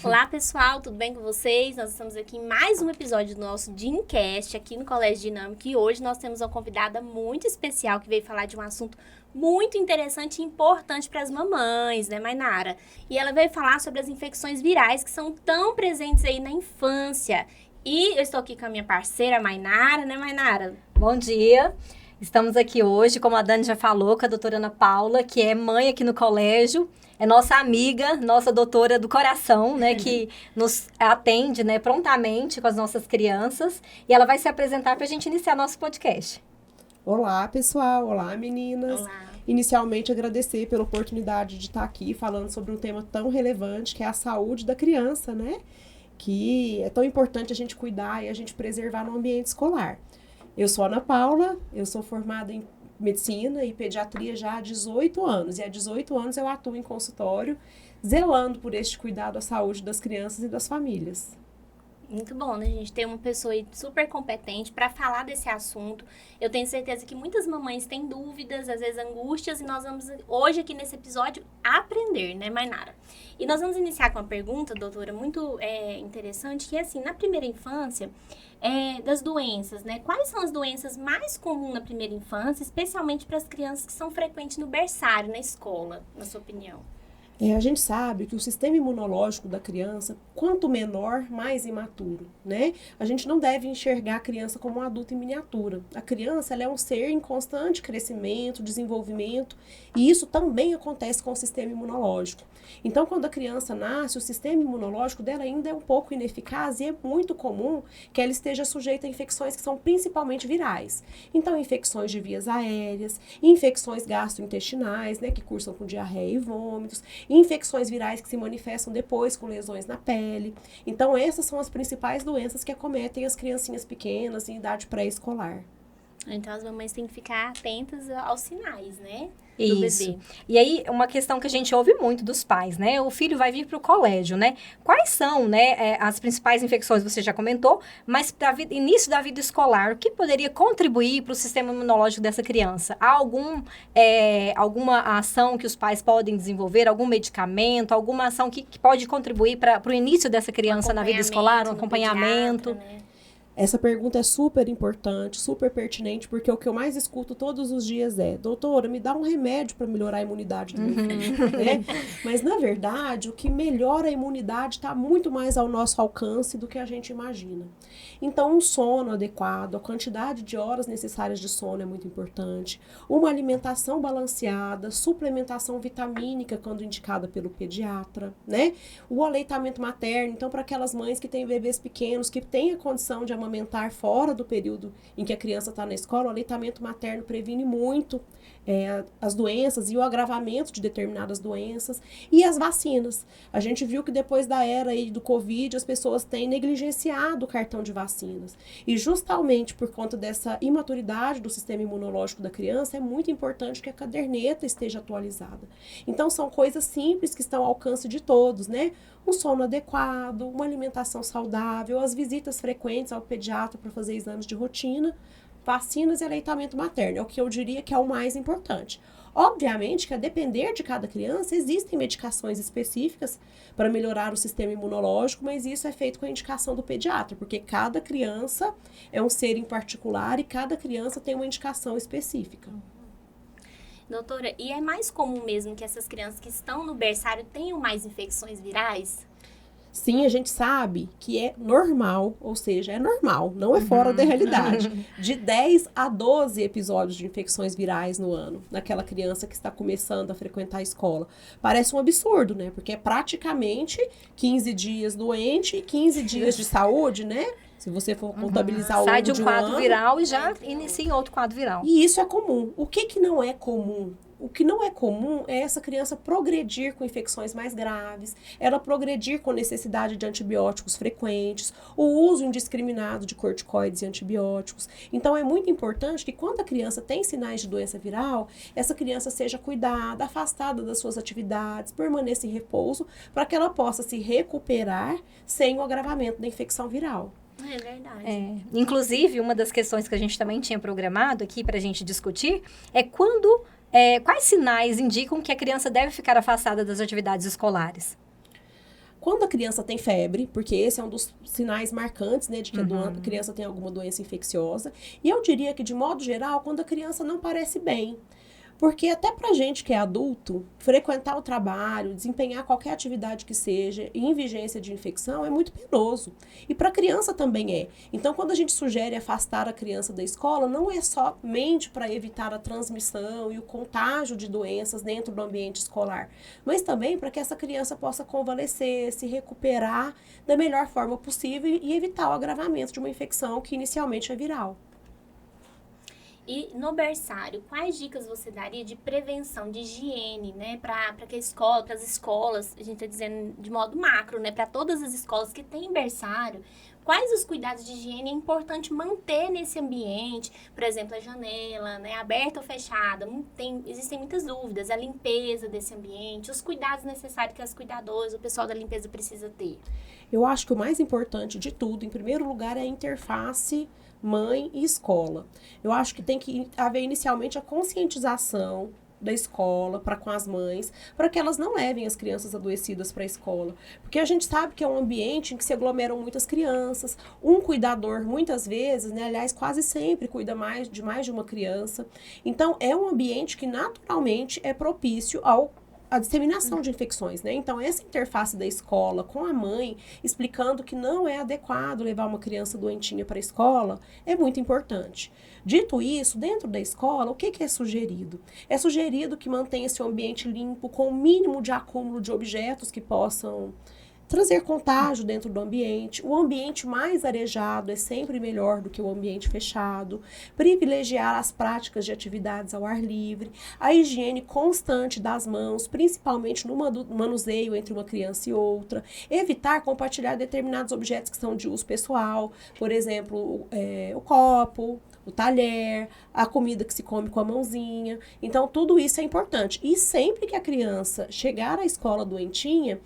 Olá, pessoal, tudo bem com vocês? Nós estamos aqui em mais um episódio do nosso Dincast aqui no Colégio Dinâmico e hoje nós temos uma convidada muito especial que veio falar de um assunto muito interessante e importante para as mamães, né, Mainara? E ela veio falar sobre as infecções virais que são tão presentes aí na infância. E eu estou aqui com a minha parceira, Mainara, né, Mainara? Bom dia! Estamos aqui hoje, como a Dani já falou, com a doutora Ana Paula, que é mãe aqui no colégio, é nossa amiga, nossa doutora do coração, né, que nos atende, né, prontamente com as nossas crianças, e ela vai se apresentar para a gente iniciar nosso podcast. Olá, pessoal! Olá, meninas! Olá. Inicialmente, agradecer pela oportunidade de estar aqui falando sobre um tema tão relevante, que é a saúde da criança, né? Que é tão importante a gente cuidar e a gente preservar no ambiente escolar. Eu sou Ana Paula, eu sou formada em medicina e pediatria já há 18 anos. E há 18 anos eu atuo em consultório, zelando por este cuidado à saúde das crianças e das famílias. Muito bom, né, gente? Ter uma pessoa aí super competente para falar desse assunto. Eu tenho certeza que muitas mamães têm dúvidas, às vezes angústias, e nós vamos hoje aqui nesse episódio aprender, né, Mainara? E nós vamos iniciar com uma pergunta, doutora, muito interessante, que é assim, na primeira infância, das doenças, né? Quais são as doenças mais comuns na primeira infância, especialmente para as crianças que são frequentes no berçário, na escola, na sua opinião? A gente sabe que o sistema imunológico da criança, quanto menor, mais imaturo, né? A gente não deve enxergar a criança como um adulto em miniatura. A criança, ela é um ser em constante crescimento, desenvolvimento, e isso também acontece com o sistema imunológico. Então, quando a criança nasce, o sistema imunológico dela ainda é um pouco ineficaz e é muito comum que ela esteja sujeita a infecções que são principalmente virais. Então, infecções de vias aéreas, infecções gastrointestinais, né, que cursam com diarreia e vômitos, infecções virais que se manifestam depois com lesões na pele. Então, essas são as principais doenças que acometem as criancinhas pequenas em idade pré-escolar. Então, as mamães têm que ficar atentas aos sinais, né? Isso. Bebê. E aí, uma questão que a gente ouve muito dos pais, né? O filho vai vir para o colégio, né? Quais são, né, as principais infecções, você já comentou, mas para início da vida escolar, o que poderia contribuir para o sistema imunológico dessa criança? Há alguma ação que os pais podem desenvolver, algum medicamento, alguma ação que pode contribuir para o início dessa criança na vida escolar, um acompanhamento? Pediatra, né? Essa pergunta é super importante, super pertinente, porque o que eu mais escuto todos os dias é: doutora, me dá um remédio para melhorar a imunidade do meu filho, né? Mas, na verdade, o que melhora a imunidade está muito mais ao nosso alcance do que a gente imagina. Então, um sono adequado, a quantidade de horas necessárias de sono é muito importante, uma alimentação balanceada, suplementação vitamínica quando indicada pelo pediatra, né? O aleitamento materno, então, para aquelas mães que têm bebês pequenos, que têm a condição de amamentar fora do período em que a criança está na escola, o aleitamento materno previne muito as doenças e o agravamento de determinadas doenças, e as vacinas. A gente viu que depois da era aí do Covid, as pessoas têm negligenciado o cartão de vacinas. E justamente por conta dessa imaturidade do sistema imunológico da criança, é muito importante que a caderneta esteja atualizada. Então, são coisas simples que estão ao alcance de todos, né? Um sono adequado, uma alimentação saudável, as visitas frequentes ao pediatra para fazer exames de rotina, vacinas e aleitamento materno, é o que eu diria que é o mais importante. Obviamente que, a depender de cada criança, existem medicações específicas para melhorar o sistema imunológico, mas isso é feito com a indicação do pediatra, porque cada criança é um ser em particular e cada criança tem uma indicação específica. Doutora, e é mais comum mesmo que essas crianças que estão no berçário tenham mais infecções virais? Sim, a gente sabe que é normal, ou seja, é normal, não é fora da realidade, de 10 a 12 episódios de infecções virais no ano, naquela criança que está começando a frequentar a escola. Parece um absurdo, né? Porque é praticamente 15 dias doente e 15 dias de saúde, né? Se você for contabilizar ao longo Sai de um quadro ano, viral e já inicia em outro quadro viral. e isso é comum. O que não é comum? O que não é comum é essa criança progredir com infecções mais graves, ela progredir com necessidade de antibióticos frequentes, o uso indiscriminado de corticoides e antibióticos. Então, é muito importante que, quando a criança tem sinais de doença viral, essa criança seja cuidada, afastada das suas atividades, permaneça em repouso, para que ela possa se recuperar sem o agravamento da infecção viral. É verdade. Inclusive, uma das questões que a gente também tinha programado aqui para a gente discutir é quais sinais indicam que a criança deve ficar afastada das atividades escolares? Quando a criança tem febre, porque esse é um dos sinais marcantes, né, de que a criança tem alguma doença infecciosa. E eu diria que, de modo geral, quando a criança não parece bem. Porque até pra gente que é adulto, frequentar o trabalho, desempenhar qualquer atividade que seja em vigência de infecção é muito penoso. E para a criança também é. Então, quando a gente sugere afastar a criança da escola, não é somente para evitar a transmissão e o contágio de doenças dentro do ambiente escolar, mas também para que essa criança possa convalescer, se recuperar da melhor forma possível e evitar o agravamento de uma infecção que inicialmente é viral. E no berçário, quais dicas você daria de prevenção, de higiene, né? Para que a escola, para as escolas, a gente está dizendo de modo macro, né? Para todas as escolas que têm berçário, quais os cuidados de higiene é importante manter nesse ambiente? Por exemplo, a janela, né? Aberta ou fechada? Existem muitas dúvidas. A limpeza desse ambiente, os cuidados necessários que as cuidadoras, o pessoal da limpeza precisa ter. Eu acho que o mais importante de tudo, em primeiro lugar, é a interface mãe e escola. Eu acho que tem que haver inicialmente a conscientização da escola para com as mães, para que elas não levem as crianças adoecidas para a escola. Porque a gente sabe que é um ambiente em que se aglomeram muitas crianças, um cuidador muitas vezes, né, aliás, quase sempre cuida de mais de uma criança. Então, é um ambiente que naturalmente é propício a disseminação de infecções, né? Então, essa interface da escola com a mãe, explicando que não é adequado levar uma criança doentinha para a escola, é muito importante. Dito isso, dentro da escola, o que é sugerido? É sugerido que mantenha esse ambiente limpo, com o mínimo de acúmulo de objetos que possam trazer contágio dentro do ambiente. O ambiente mais arejado é sempre melhor do que o ambiente fechado. Privilegiar as práticas de atividades ao ar livre. A higiene constante das mãos, principalmente no manuseio entre uma criança e outra. Evitar compartilhar determinados objetos que são de uso pessoal. Por exemplo, o copo, o talher, a comida que se come com a mãozinha. Então, tudo isso é importante. E sempre que a criança chegar à escola doentinha,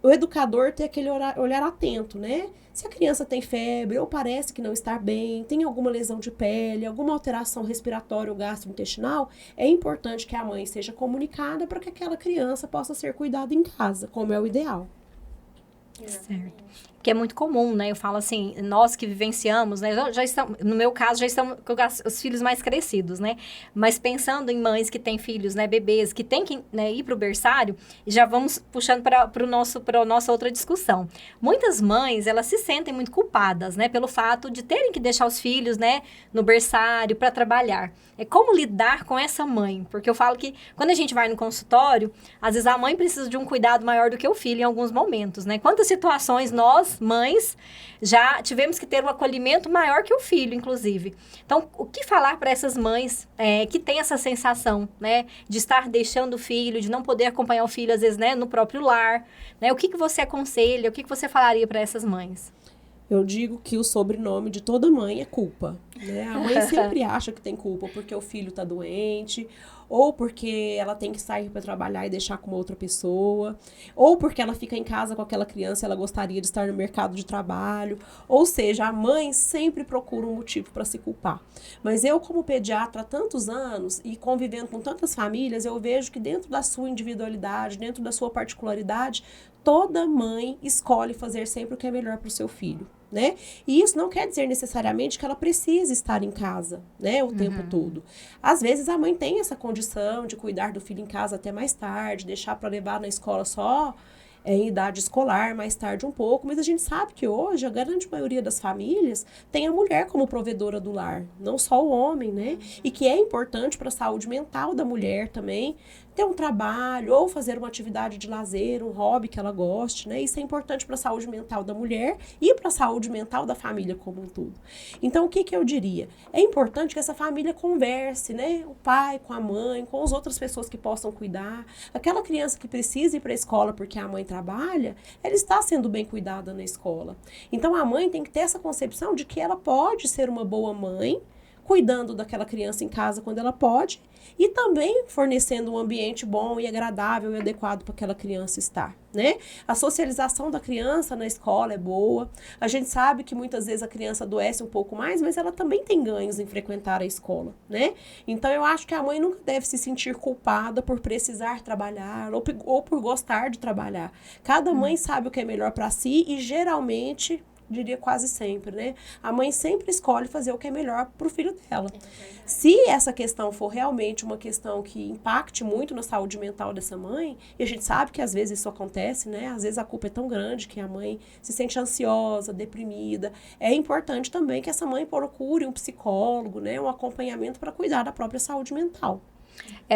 o educador tem aquele olhar atento, né? Se a criança tem febre ou parece que não está bem, tem alguma lesão de pele, alguma alteração respiratória ou gastrointestinal, é importante que a mãe seja comunicada para que aquela criança possa ser cuidada em casa, como é o ideal. Certo. Que é muito comum, né? Eu falo assim, nós que vivenciamos, né? Já estamos, no meu caso, já estamos com os filhos mais crescidos, né? Mas pensando em mães que têm filhos, né? Bebês que têm que, né, ir para o berçário, já vamos puxando para a nossa outra discussão. Muitas mães, elas se sentem muito culpadas, né? Pelo fato de terem que deixar os filhos, né? No berçário para trabalhar. É como lidar com essa mãe? Porque eu falo que quando a gente vai no consultório, às vezes a mãe precisa de um cuidado maior do que o filho em alguns momentos, né? Quantas situações nós, mães, já tivemos que ter um acolhimento maior que o filho, inclusive. Então, o que falar para essas mães que têm essa sensação, né? De estar deixando o filho, de não poder acompanhar o filho, às vezes, né? No próprio lar, né? O que você aconselha, o que você falaria para essas mães? Eu digo que o sobrenome de toda mãe é culpa, né? A mãe sempre acha que tem culpa porque o filho tá doente, ou porque ela tem que sair para trabalhar e deixar com uma outra pessoa, ou porque ela fica em casa com aquela criança e ela gostaria de estar no mercado de trabalho. Ou seja, a mãe sempre procura um motivo para se culpar. Mas eu, como pediatra há tantos anos e convivendo com tantas famílias, eu vejo que dentro da sua individualidade, dentro da sua particularidade, toda mãe escolhe fazer sempre o que é melhor para o seu filho, né? E isso não quer dizer necessariamente que ela precise estar em casa, né, o tempo todo. Às vezes a mãe tem essa condição de cuidar do filho em casa até mais tarde, deixar para levar na escola só em idade escolar, mais tarde um pouco, mas a gente sabe que hoje a grande maioria das famílias tem a mulher como provedora do lar, não só o homem, né? E que é importante para a saúde mental da mulher também, ter um trabalho ou fazer uma atividade de lazer, um hobby que ela goste, né? Isso é importante para a saúde mental da mulher e para a saúde mental da família como um todo. Então, o que eu diria? É importante que essa família converse, né? O pai com a mãe, com as outras pessoas que possam cuidar. Aquela criança que precisa ir para a escola porque a mãe trabalha, ela está sendo bem cuidada na escola. Então, a mãe tem que ter essa concepção de que ela pode ser uma boa mãe, cuidando daquela criança em casa quando ela pode, e também fornecendo um ambiente bom e agradável e adequado para aquela criança estar, né? A socialização da criança na escola é boa. A gente sabe que muitas vezes a criança adoece um pouco mais, mas ela também tem ganhos em frequentar a escola, né? Então, eu acho que a mãe nunca deve se sentir culpada por precisar trabalhar ou por gostar de trabalhar. Cada mãe sabe o que é melhor para si e, geralmente, diria quase sempre, né? A mãe sempre escolhe fazer o que é melhor para o filho dela. Se essa questão for realmente uma questão que impacte muito na saúde mental dessa mãe, e a gente sabe que às vezes isso acontece, né? Às vezes a culpa é tão grande que a mãe se sente ansiosa, deprimida. É importante também que essa mãe procure um psicólogo, né? Um acompanhamento para cuidar da própria saúde mental.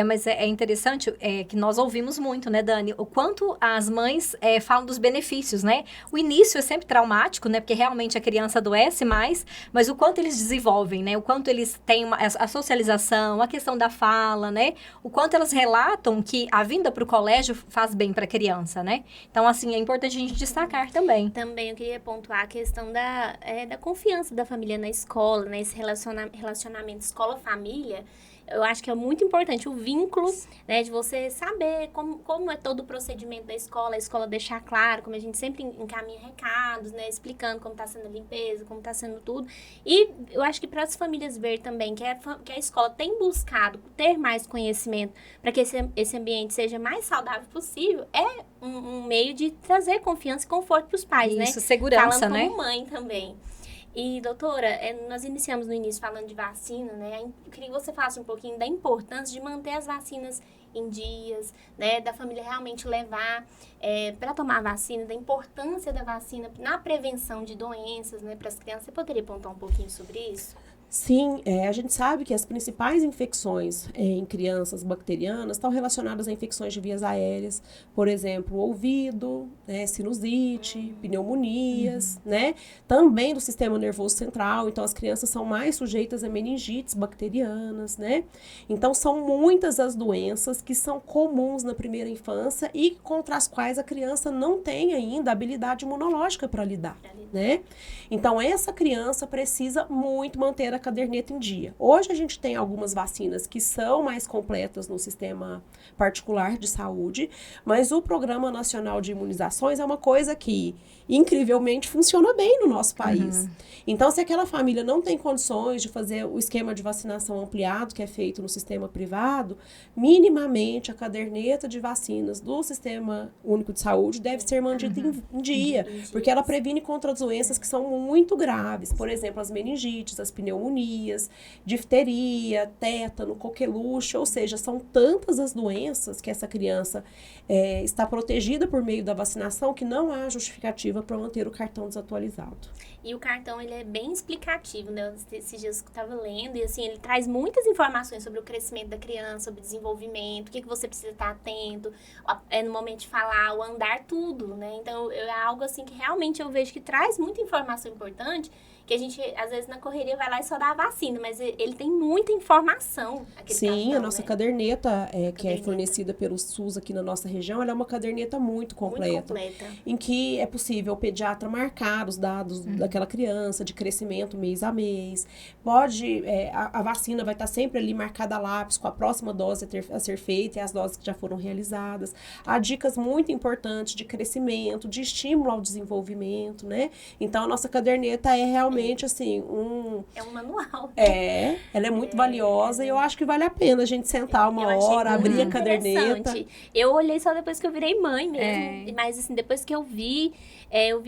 Mas é interessante que nós ouvimos muito, né, Dani? O quanto as mães falam dos benefícios, né? O início é sempre traumático, né? Porque realmente a criança adoece mais, mas o quanto eles desenvolvem, né? O quanto eles têm a socialização, a questão da fala, né? O quanto elas relatam que a vinda para o colégio faz bem para a criança, né? Então, assim, é importante a gente destacar também. Também eu queria pontuar a questão da confiança da família na escola, né? Esse relacionamento escola-família. Eu acho que é muito importante o vínculo, né, de você saber como é todo o procedimento da escola, a escola deixar claro, como a gente sempre encaminha recados, né, explicando como está sendo a limpeza, como está sendo tudo. E eu acho que para as famílias ver também que a escola tem buscado ter mais conhecimento para que esse ambiente seja mais saudável possível, é um meio de trazer confiança e conforto para os pais, né? Isso, segurança, falando né? como mãe também. E, doutora, nós iniciamos no início falando de vacina, né? Eu queria que você falasse um pouquinho da importância de manter as vacinas em dias, né? Da família realmente levar para tomar a vacina, da importância da vacina na prevenção de doenças, né? Para as crianças. Você poderia apontar um pouquinho sobre isso? Sim, a gente sabe que as principais infecções em crianças bacterianas estão relacionadas a infecções de vias aéreas, por exemplo, ouvido, né, sinusite, pneumonias, né? Também do sistema nervoso central, então as crianças são mais sujeitas a meningites bacterianas, né? Então são muitas as doenças que são comuns na primeira infância e contra as quais a criança não tem ainda habilidade imunológica para lidar, né? Então essa criança precisa muito manter a caderneta em dia. Hoje a gente tem algumas vacinas que são mais completas no sistema particular de saúde, mas o Programa Nacional de Imunizações é uma coisa que, incrivelmente, funciona bem no nosso país. Então, se aquela família não tem condições de fazer o esquema de vacinação ampliado que é feito no sistema privado, minimamente a caderneta de vacinas do Sistema Único de Saúde deve ser mantida em dia, porque ela previne contra doenças que são muito graves, por exemplo, as meningites, as pneumonias, difteria, tétano, coqueluche, ou seja, são tantas as doenças que essa criança está protegida por meio da vacinação que não há justificativa para manter o cartão desatualizado. E o cartão, ele é bem explicativo, né? Esses dias eu estava lendo e, assim, ele traz muitas informações sobre o crescimento da criança, sobre o desenvolvimento, o que você precisa estar atento, no momento de falar, o andar, tudo, né? Então, é algo, assim, que realmente eu vejo que traz muita informação importante, que a gente, às vezes, na correria vai lá e só dá a vacina, mas ele tem muita informação. Sim, cartão, a nossa né? caderneta, que é fornecida pelo SUS aqui na nossa região, ela é uma caderneta muito completa. Em que é possível o pediatra marcar os dados daquela criança, de crescimento mês a mês. Pode, a vacina vai estar sempre ali marcada a lápis, com a próxima dose a ser feita e as doses que já foram realizadas. Há dicas muito importantes de crescimento, de estímulo ao desenvolvimento, né? Então, a nossa caderneta é realmente, assim, É um manual. Ela é muito valiosa e eu acho que vale a pena a gente sentar uma hora, abrir a caderneta. Eu olhei só depois que eu virei mãe mesmo, mas assim, depois que eu vi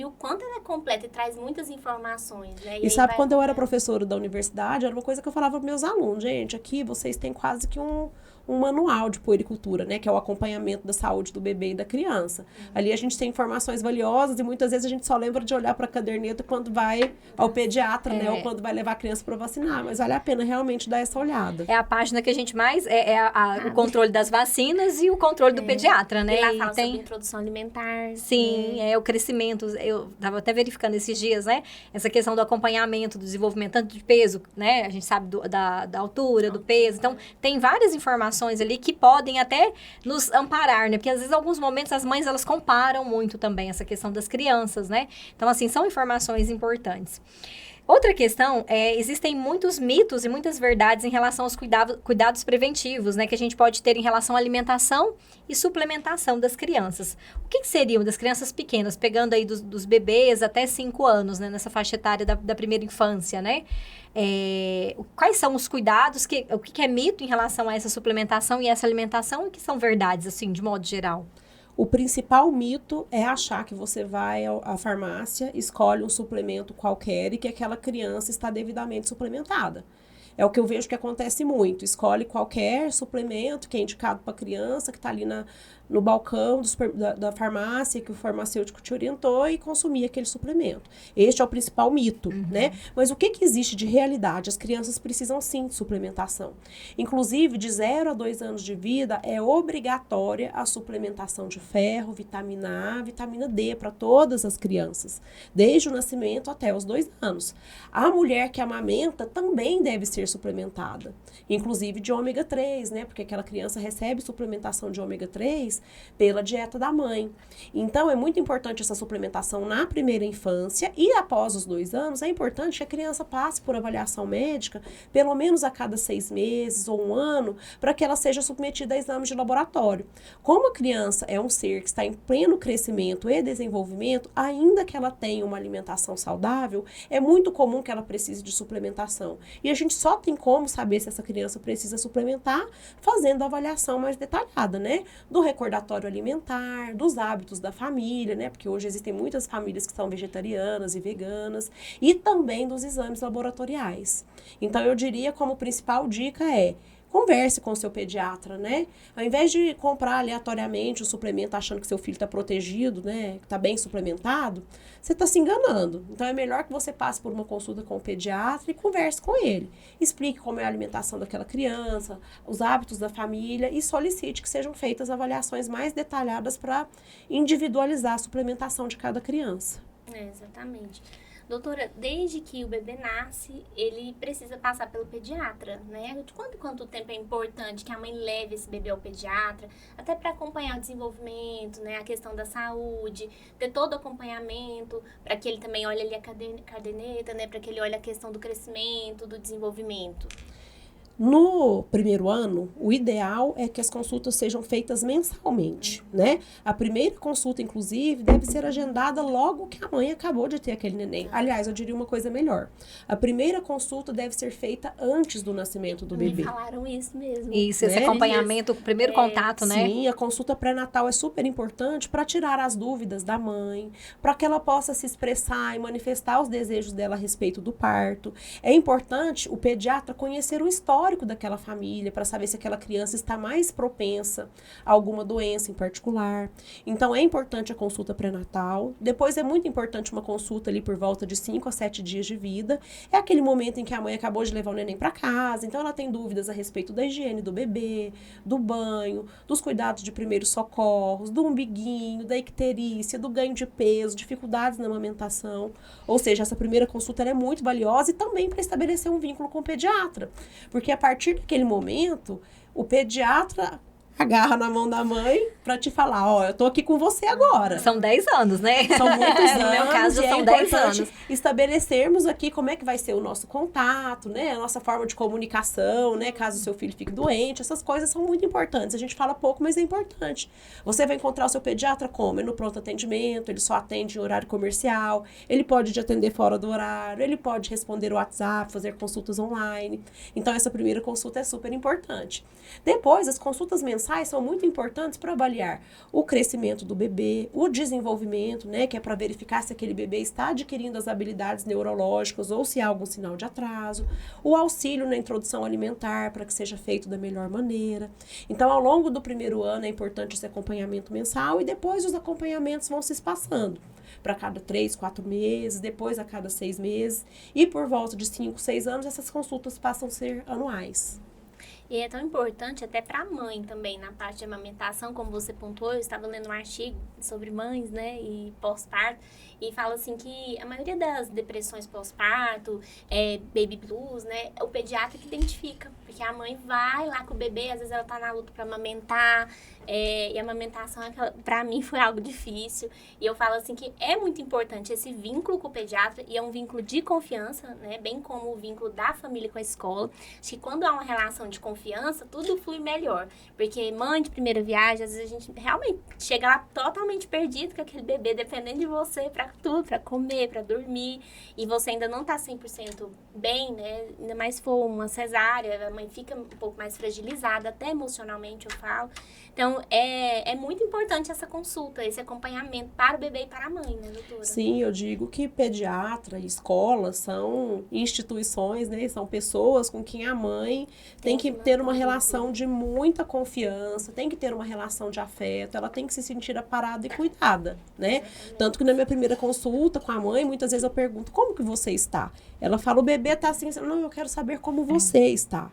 o quanto ela é completa e traz muitas informações, né? E sabe, quando eu era professora da universidade, era uma coisa que eu falava para meus alunos, gente, aqui vocês têm quase que um manual de puericultura, né, que é o acompanhamento da saúde do bebê e da criança. Ali a gente tem informações valiosas e muitas vezes a gente só lembra de olhar para a caderneta quando vai ao pediatra, né, ou quando vai levar a criança para vacinar, mas vale a pena realmente dar essa olhada. É a página que a gente mais, o controle das vacinas e o controle do pediatra, né? E lá fala sobre introdução alimentar. Sim, o crescimento, eu estava até verificando esses dias, né, essa questão do acompanhamento, do desenvolvimento, tanto de peso, né, a gente sabe da altura, do peso, então tem várias informações ali que podem até nos amparar, né? Porque às vezes, em alguns momentos, as mães, elas comparam muito também essa questão das crianças, né? Então, assim, são informações importantes. Outra questão existem muitos mitos e muitas verdades em relação aos cuidados preventivos, né, que a gente pode ter em relação à alimentação e suplementação das crianças. O que seriam das crianças pequenas, pegando aí dos bebês até 5 anos, né, nessa faixa etária da primeira infância, né? Quais são os cuidados, o que é mito em relação a essa suplementação e essa alimentação e que são verdades, assim, de modo geral? O principal mito é achar que você vai à farmácia, escolhe um suplemento qualquer e que aquela criança está devidamente suplementada. É o que eu vejo que acontece muito. Escolhe qualquer suplemento que é indicado para a criança, que está ali no balcão da farmácia, que o farmacêutico te orientou e consumir aquele suplemento. Este é o principal mito, né? Mas o que existe de realidade? As crianças precisam sim de suplementação. Inclusive, de 0 a 2 anos de vida, é obrigatória a suplementação de ferro, vitamina A, vitamina D para todas as crianças, desde o nascimento até os 2 anos. A mulher que amamenta também deve ser suplementada, inclusive de ômega 3, né? Porque aquela criança recebe suplementação de ômega 3 pela dieta da mãe. Então, é muito importante essa suplementação na primeira infância e após os 2 anos, é importante que a criança passe por avaliação médica pelo menos a cada 6 meses ou 1 ano, para que ela seja submetida a exames de laboratório. Como a criança é um ser que está em pleno crescimento e desenvolvimento, ainda que ela tenha uma alimentação saudável, é muito comum que ela precise de suplementação. E a gente só tem como saber se essa criança precisa suplementar fazendo a avaliação mais detalhada, né? Do recordatório alimentar, dos hábitos da família, né? Porque hoje existem muitas famílias que são vegetarianas e veganas, e também dos exames laboratoriais. Então, eu diria como principal dica converse com o seu pediatra, né? Ao invés de comprar aleatoriamente o suplemento achando que seu filho está protegido, né? Que está bem suplementado, você está se enganando. Então, é melhor que você passe por uma consulta com o pediatra e converse com ele. Explique como é a alimentação daquela criança, os hábitos da família e solicite que sejam feitas avaliações mais detalhadas para individualizar a suplementação de cada criança. Exatamente. Doutora, desde que o bebê nasce, ele precisa passar pelo pediatra, né? De quanto tempo é importante que a mãe leve esse bebê ao pediatra, até para acompanhar o desenvolvimento, né? A questão da saúde, ter todo o acompanhamento, para que ele também olhe ali a caderneta, né? Para que ele olhe a questão do crescimento, do desenvolvimento. No primeiro ano, o ideal é que as consultas sejam feitas mensalmente, né? A primeira consulta, inclusive, deve ser agendada logo que a mãe acabou de ter aquele neném. Aliás, eu diria uma coisa melhor. A primeira consulta deve ser feita antes do nascimento do bebê. Me falaram isso mesmo. Isso, esse acompanhamento, o primeiro contato, né? Sim, a consulta pré-natal é super importante para tirar as dúvidas da mãe, para que ela possa se expressar e manifestar os desejos dela a respeito do parto. É importante o pediatra conhecer o histórico daquela família, para saber se aquela criança está mais propensa a alguma doença em particular. Então, é importante a consulta pré-natal. Depois, é muito importante uma consulta ali por volta de 5 a 7 dias de vida. É aquele momento em que a mãe acabou de levar o neném para casa, então ela tem dúvidas a respeito da higiene do bebê, do banho, dos cuidados de primeiros socorros, do umbiguinho, da icterícia, do ganho de peso, dificuldades na amamentação. Ou seja, essa primeira consulta é muito valiosa e também para estabelecer um vínculo com o pediatra. Porque a partir daquele momento, o pediatra agarra na mão da mãe para te falar, eu tô aqui com você agora. São 10 anos, né? São muitos anos. No meu caso, já são 10 anos. Estabelecermos aqui como é que vai ser o nosso contato, né? A nossa forma de comunicação, né? Caso o seu filho fique doente, essas coisas são muito importantes. A gente fala pouco, mas é importante. Você vai encontrar o seu pediatra como? No pronto atendimento, ele só atende em horário comercial, ele pode te atender fora do horário, ele pode responder o WhatsApp, fazer consultas online. Então, essa primeira consulta é super importante. Depois, as consultas mensais são muito importantes para avaliar o crescimento do bebê, o desenvolvimento, né, que é para verificar se aquele bebê está adquirindo as habilidades neurológicas ou se há algum sinal de atraso, o auxílio na introdução alimentar para que seja feito da melhor maneira. Então, ao longo do primeiro ano é importante esse acompanhamento mensal e depois os acompanhamentos vão se espaçando para cada 3, 4 meses, depois a cada 6 meses e por volta de 5, 6 anos essas consultas passam a ser anuais. E é tão importante até para a mãe também, na parte de amamentação, como você pontuou, eu estava lendo um artigo sobre mães, né, e pós-parto, e fala assim que a maioria das depressões pós-parto, baby blues, né, o pediatra que identifica, porque a mãe vai lá com o bebê, às vezes ela tá na luta para amamentar, e a amamentação, para mim, foi algo difícil, e eu falo assim que é muito importante esse vínculo com o pediatra, e é um vínculo de confiança, né, bem como o vínculo da família com a escola. Acho que quando há uma relação de confiança, tudo flui melhor. Porque mãe de primeira viagem, às vezes a gente realmente chega lá totalmente perdido com aquele bebê, dependendo de você pra tudo, pra comer, pra dormir. E você ainda não tá 100% bem, né? Ainda mais se for uma cesárea, a mãe fica um pouco mais fragilizada, até emocionalmente, eu falo. Então, é muito importante essa consulta, esse acompanhamento para o bebê e para a mãe, né, doutora? Sim, eu digo que pediatra e escola são instituições, né? São pessoas com quem a mãe tem que ter uma relação de muita confiança, tem que ter uma relação de afeto, ela tem que se sentir amparada e cuidada, né? Tanto que na minha primeira consulta com a mãe, muitas vezes eu pergunto, como que você está? Ela fala, o bebê tá assim, não, eu quero saber como você está.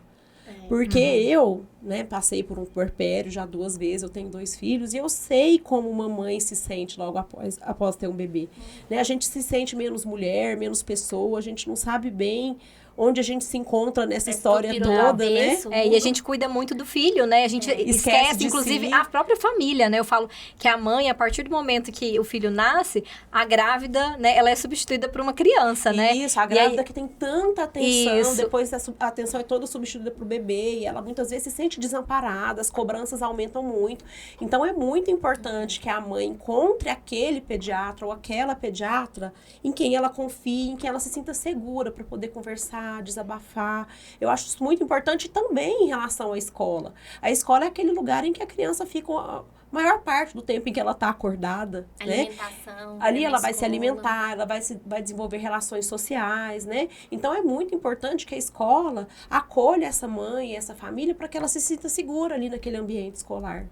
Porque eu, né, passei por um puerpério já 2 vezes, eu tenho 2 filhos, e eu sei como uma mãe se sente logo após ter um bebê. Né? A gente se sente menos mulher, menos pessoa, a gente não sabe bem onde a gente se encontra nessa história toda, né? E a gente cuida muito do filho, né? A gente esquece inclusive, a própria família, né? Eu falo que a mãe, a partir do momento que o filho nasce, a grávida, né? Ela é substituída por uma criança, né? Isso, a grávida que tem tanta atenção, depois a atenção é toda substituída pro bebê, e ela muitas vezes se sente desamparada, as cobranças aumentam muito. Então, é muito importante que a mãe encontre aquele pediatra ou aquela pediatra em quem ela confie, em quem ela se sinta segura para poder conversar, desabafar. Eu acho isso muito importante também em relação à escola. A escola é aquele lugar em que a criança fica a maior parte do tempo em que ela está acordada, alimentação, né? Ali ela vai se alimentar, ela vai desenvolver relações sociais, né? Então é muito importante que a escola acolha essa mãe, essa família, para que ela se sinta segura ali naquele ambiente escolar.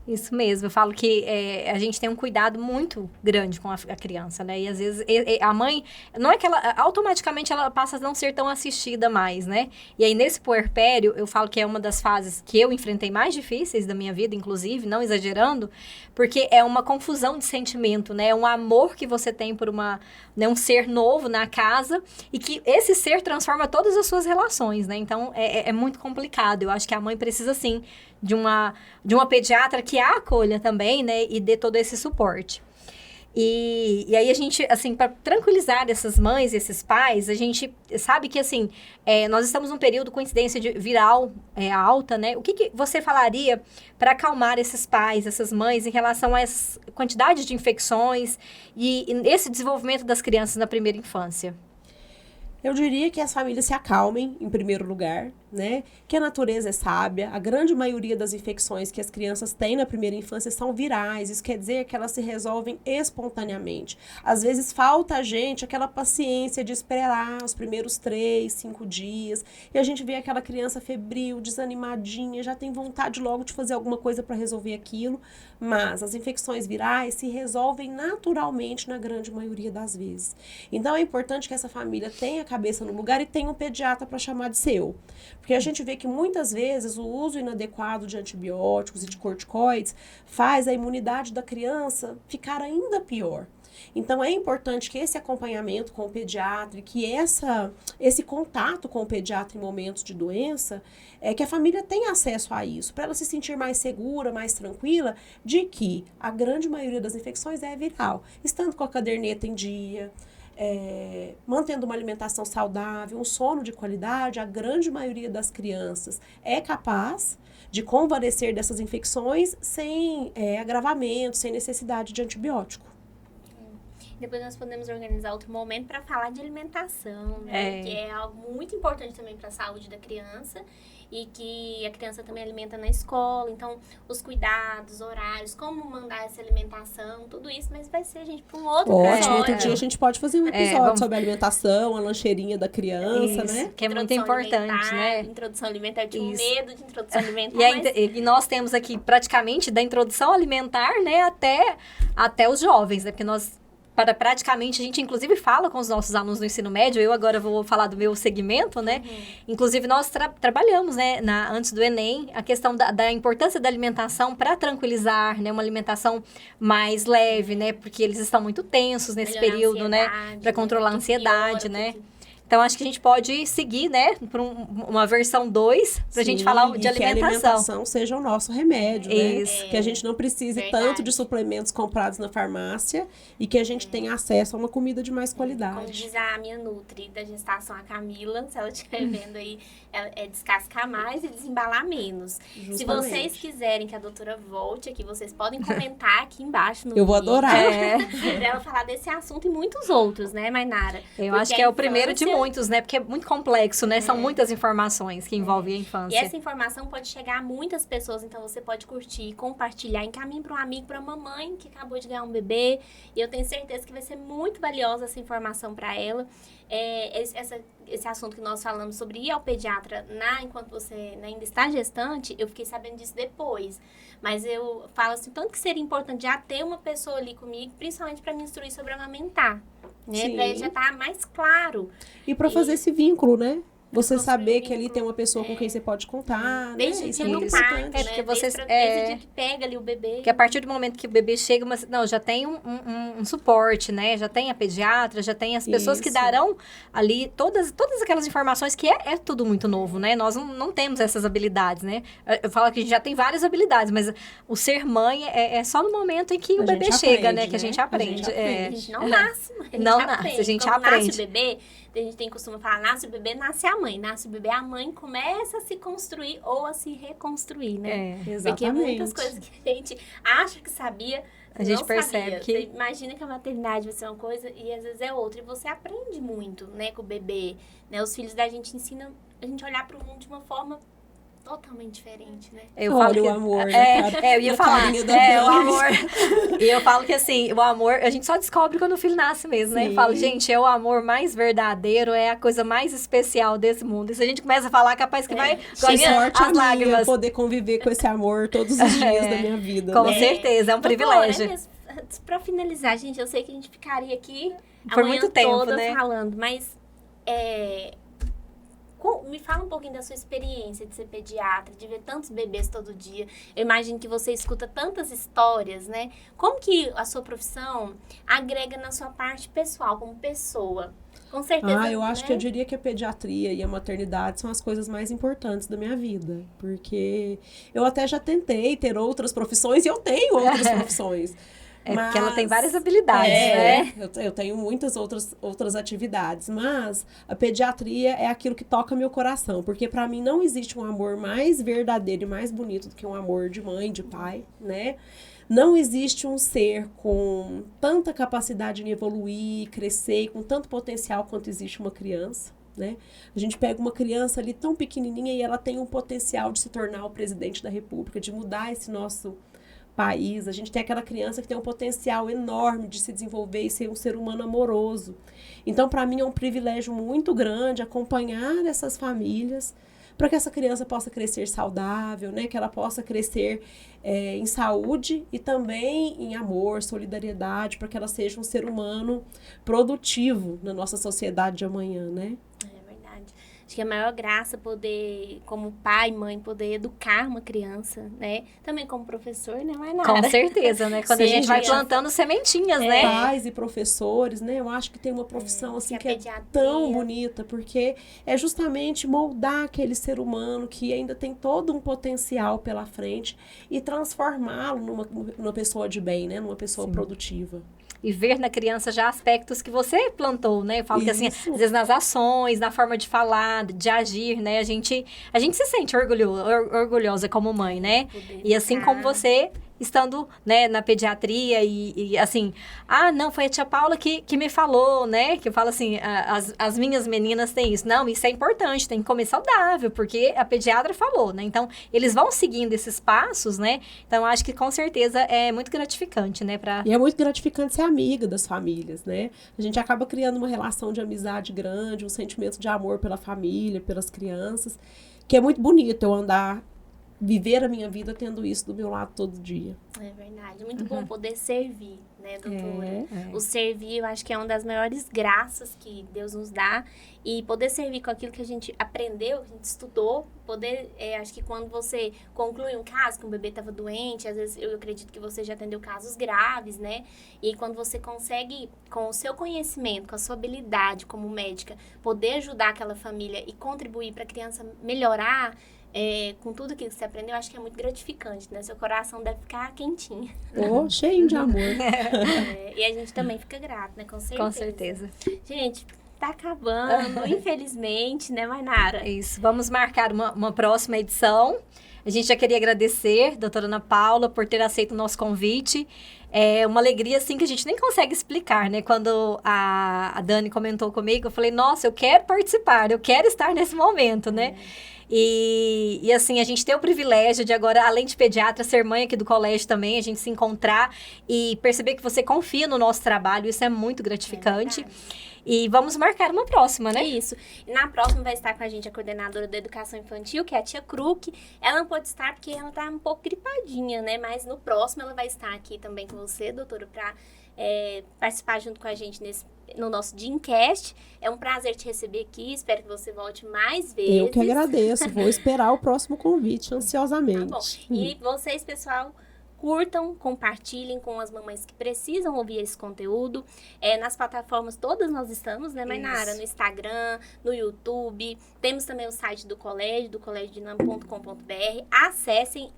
Isso mesmo, eu falo que a gente tem um cuidado muito grande com a criança, né? E às vezes a mãe, não é que ela, automaticamente ela passa a não ser tão assistida mais, né? E aí nesse puerpério, eu falo que é uma das fases que eu enfrentei mais difíceis da minha vida, inclusive, não exagerando, porque é uma confusão de sentimento, né? É um amor que você tem por um ser novo na casa e que esse ser transforma todas as suas relações, né? Então, é muito complicado. Eu acho que a mãe precisa, sim, de uma pediatra que a acolha também, né? E dê todo esse suporte. E aí a gente, assim, para tranquilizar essas mães, esses pais, a gente sabe que, assim, nós estamos num período com incidência viral alta, né? O que você falaria para acalmar esses pais, essas mães, em relação a essa quantidade de infecções e esse desenvolvimento das crianças na primeira infância? Eu diria que as famílias se acalmem, em primeiro lugar, né? Que a natureza é sábia. A grande maioria das infecções que as crianças têm na primeira infância são virais. Isso quer dizer que elas se resolvem espontaneamente. Às vezes falta a gente aquela paciência de esperar os primeiros 3, 5 dias. E a gente vê aquela criança febril, desanimadinha, já tem vontade logo de fazer alguma coisa para resolver aquilo. Mas as infecções virais se resolvem naturalmente na grande maioria das vezes. Então é importante que essa família tenha a cabeça no lugar e tenha um pediatra para chamar de seu. Porque a gente vê que muitas vezes o uso inadequado de antibióticos e de corticoides faz a imunidade da criança ficar ainda pior. Então, é importante que esse acompanhamento com o pediatra, que esse contato com o pediatra em momentos de doença, que a família tenha acesso a isso, para ela se sentir mais segura, mais tranquila, de que a grande maioria das infecções é viral. Estando com a caderneta em dia, mantendo uma alimentação saudável, um sono de qualidade, a grande maioria das crianças é capaz de convalescer dessas infecções sem agravamento, sem necessidade de antibiótico. Depois nós podemos organizar outro momento para falar de alimentação, né? Que é algo muito importante também para a saúde da criança e que a criança também alimenta na escola. Então, os cuidados, horários, como mandar essa alimentação, tudo isso, mas vai ser, gente, para um outro episódio. Ótimo, outro dia a gente pode fazer um episódio sobre a alimentação, a lancheirinha da criança, isso, né? Que é muito importante, né? Introdução alimentar, eu tinha medo de introdução alimentar. E nós temos aqui praticamente da introdução alimentar, né, até os jovens, né? Porque nós para praticamente, a gente inclusive fala com os nossos alunos do ensino médio, eu agora vou falar do meu segmento, né? Inclusive nós trabalhamos, né, antes do Enem, a questão da importância da alimentação para tranquilizar, né? Uma alimentação mais leve, né? Porque eles estão muito tensos nesse período, né? Para controlar a ansiedade, né? Então, acho que a gente pode seguir, né, para uma versão 2, para a gente falar de alimentação. Que a alimentação seja o nosso remédio, Isso. né? Que a gente não precise tanto de suplementos comprados na farmácia e que a gente tenha acesso a uma comida de mais qualidade. Como diz a minha Nutri da gestação, a Camila, se ela estiver vendo aí, é descascar mais e desembalar menos. Justamente. Se vocês quiserem que a doutora volte aqui, vocês podem comentar aqui embaixo no Eu vou vídeo. adorar. Pra ela falar desse assunto e muitos outros, né, Mainara? Eu acho que é o primeiro de muitos, né? Porque é muito complexo, né? São muitas informações que envolvem a infância. E essa informação pode chegar a muitas pessoas, então você pode curtir, compartilhar, encaminhe para um amigo, para uma mãe que acabou de ganhar um bebê. E eu tenho certeza que vai ser muito valiosa essa informação para ela. Esse assunto que nós falamos sobre ir ao pediatra enquanto você ainda está gestante, eu fiquei sabendo disso depois. Mas eu falo assim, tanto que seria importante já ter uma pessoa ali comigo, principalmente para me instruir sobre amamentar, né? Para ele já estar mais claro. E para fazer esse vínculo, né? Você saber que ali tem uma pessoa com quem você pode contar, desde né? o dia do parto, né? Porque você, desde o dia que pega ali o bebê. Que a partir do momento que o bebê chega, já tem um suporte, né? Já tem a pediatra, já tem as pessoas que darão ali todas aquelas informações que é tudo muito novo, né? Nós não temos essas habilidades, né? Eu falo que a gente já tem várias habilidades, mas o ser mãe é só no momento em que o bebê chega, né? Que a gente aprende. A gente não nasce, a gente aprende. Nasce o bebê, a gente tem costume falar, nasce o bebê, nasce a mãe. Nasce o bebê, a mãe começa a se construir ou a se reconstruir, né? Exatamente. Porque muitas coisas que a gente acha que sabia, a gente percebe sabia. que... Você imagina que a maternidade vai ser uma coisa e às vezes é outra. E você aprende muito, né, com o bebê. Né? Os filhos da gente ensinam a gente a olhar para o mundo de uma forma totalmente diferente, né? Olha o amor, né? Eu ia falar, o amor. E eu falo que assim, o amor, a gente só descobre quando o filho nasce mesmo, né? Eu falo, gente, é o amor mais verdadeiro, é a coisa mais especial desse mundo. E se a gente começa a falar, capaz que vai sorte as lágrimas. Poder conviver com esse amor todos os dias da minha vida. Com certeza, é um privilégio. Pra finalizar, gente, eu sei que a gente ficaria aqui por muito tempo, toda né? falando, mas me fala um pouquinho da sua experiência de ser pediatra, de ver tantos bebês todo dia. Eu imagino que você escuta tantas histórias, né? Como que a sua profissão agrega na sua parte pessoal, como pessoa? Com certeza. Eu acho que eu diria que a pediatria e a maternidade são as coisas mais importantes da minha vida. Porque eu até já tentei ter outras profissões e eu tenho outras profissões. Porque ela tem várias habilidades, né? Eu tenho muitas outras atividades, mas a pediatria é aquilo que toca meu coração, porque para mim não existe um amor mais verdadeiro e mais bonito do que um amor de mãe, de pai, né? Não existe um ser com tanta capacidade de evoluir, crescer, e com tanto potencial quanto existe uma criança, né? A gente pega uma criança ali tão pequenininha e ela tem um potencial de se tornar o presidente da República, de mudar esse nosso país. A gente tem aquela criança que tem um potencial enorme de se desenvolver e ser um ser humano amoroso. Então, para mim, é um privilégio muito grande acompanhar essas famílias para que essa criança possa crescer saudável, né? Que ela possa crescer em saúde e também em amor, solidariedade, para que ela seja um ser humano produtivo na nossa sociedade de amanhã, né? Acho que é a maior graça poder, como pai, mãe, poder educar uma criança, né? Também como professor, né? Mas nada. Com certeza, né? Quando a gente vai plantando sementinhas, né? Pais e professores, né? Eu acho que tem uma profissão assim que é tão bonita, porque é justamente moldar aquele ser humano que ainda tem todo um potencial pela frente e transformá-lo numa pessoa de bem, né? Numa pessoa produtiva. E ver na criança já aspectos que você plantou, né? Eu falo que assim, às vezes nas ações, na forma de falar, de agir, né? A gente se sente orgulhosa como mãe, né? E assim como você, estando, né, na pediatria e assim, não, foi a tia Paula que me falou, né? Que eu falo assim, as minhas meninas têm isso. Não, isso é importante, tem que comer saudável, porque a pediatra falou, né? Então, eles vão seguindo esses passos, né? Então, acho que com certeza é muito gratificante, né? E é muito gratificante ser amiga das famílias, né? A gente acaba criando uma relação de amizade grande, um sentimento de amor pela família, pelas crianças, que é muito bonito eu andar viver a minha vida tendo isso do meu lado todo dia. É verdade. Muito bom poder servir, né, doutora? É. O servir, eu acho que é uma das maiores graças que Deus nos dá. E poder servir com aquilo que a gente aprendeu, que a gente estudou. Poder, acho que quando você conclui um caso, que um bebê estava doente, às vezes eu acredito que você já atendeu casos graves, né? E quando você consegue, com o seu conhecimento, com a sua habilidade como médica, poder ajudar aquela família e contribuir para a criança melhorar, com tudo aquilo que você aprendeu, eu acho que é muito gratificante, né? Seu coração deve ficar quentinho. Cheinho de amor. E a gente também fica grato, né? Com certeza. Com certeza. Gente, tá acabando, infelizmente, né, Mainara? É isso. Vamos marcar uma próxima edição. A gente já queria agradecer, doutora Ana Paula, por ter aceito o nosso convite. É uma alegria, assim, que a gente nem consegue explicar, né? Quando a Dani comentou comigo, eu falei, nossa, eu quero participar, eu quero estar nesse momento, né? E assim, a gente tem o privilégio de agora, além de pediatra, ser mãe aqui do colégio também, a gente se encontrar e perceber que você confia no nosso trabalho, isso é muito gratificante. E vamos marcar uma próxima, né? É isso. E na próxima vai estar com a gente a coordenadora da educação infantil, que é a tia Kruk. Ela não pode estar porque ela tá um pouco gripadinha, né? Mas no próximo ela vai estar aqui também com você, doutora, para participar junto com a gente no nosso Dreamcast. É um prazer te receber aqui. Espero que você volte mais vezes. Eu que agradeço. Vou esperar o próximo convite ansiosamente. Tá bom. E vocês, pessoal, curtam, compartilhem com as mamães que precisam ouvir esse conteúdo. Nas plataformas todas nós estamos, né, Mainara? No Instagram, no YouTube. Temos também o site do colégio, do colégio.dinamo.com.br. Acessem,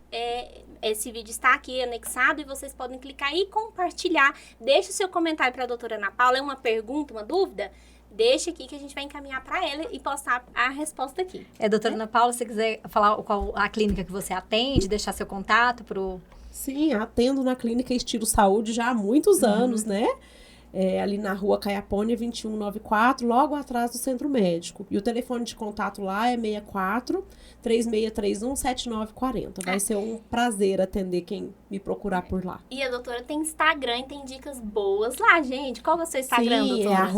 esse vídeo está aqui anexado e vocês podem clicar e compartilhar. Deixe o seu comentário para a doutora Ana Paula. É uma pergunta, uma dúvida? Deixa aqui que a gente vai encaminhar para ela e postar a resposta aqui. Doutora Ana Paula, se você quiser falar qual a clínica que você atende, deixar seu contato pro... Sim, atendo na clínica Estilo Saúde já há muitos anos, né? Ali na rua Caiapônia 2194, logo atrás do Centro Médico. E o telefone de contato lá é 64-3631-7940. Vai ser um prazer atender quem me procurar por lá. E a doutora tem Instagram e tem dicas boas lá, gente. Qual é o seu Instagram, doutora?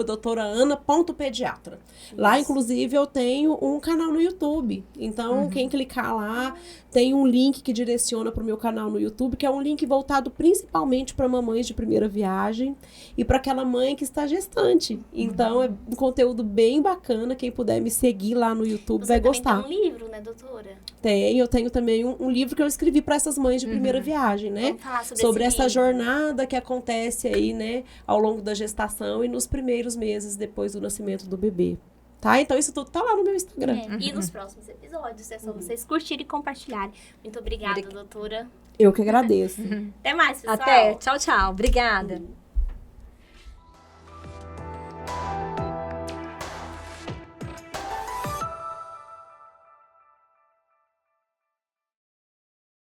@doutora_ana.pediatra. Lá, inclusive, eu tenho um canal no YouTube. Então, quem clicar lá, tem um link que direciona para o meu canal no YouTube, que é um link voltado principalmente para mamães de primeira viagem e para aquela mãe que está gestante. Então, é um conteúdo bem bacana. Quem puder me seguir lá no YouTube vai gostar. Você também tem um livro, né, doutora? Eu tenho também um livro que eu escrevi para essas mães de primeira viagem, né? Vamos falar sobre essa livro. jornada que acontece aí, né, ao longo da gestação e nos primeiros meses depois do nascimento do bebê. Tá? Então, isso tudo tá lá no meu Instagram. E nos próximos episódios, é só vocês curtirem e compartilharem. Muito obrigada, doutora. Eu que agradeço. Até mais, pessoal. Até. Tchau, tchau. Obrigada.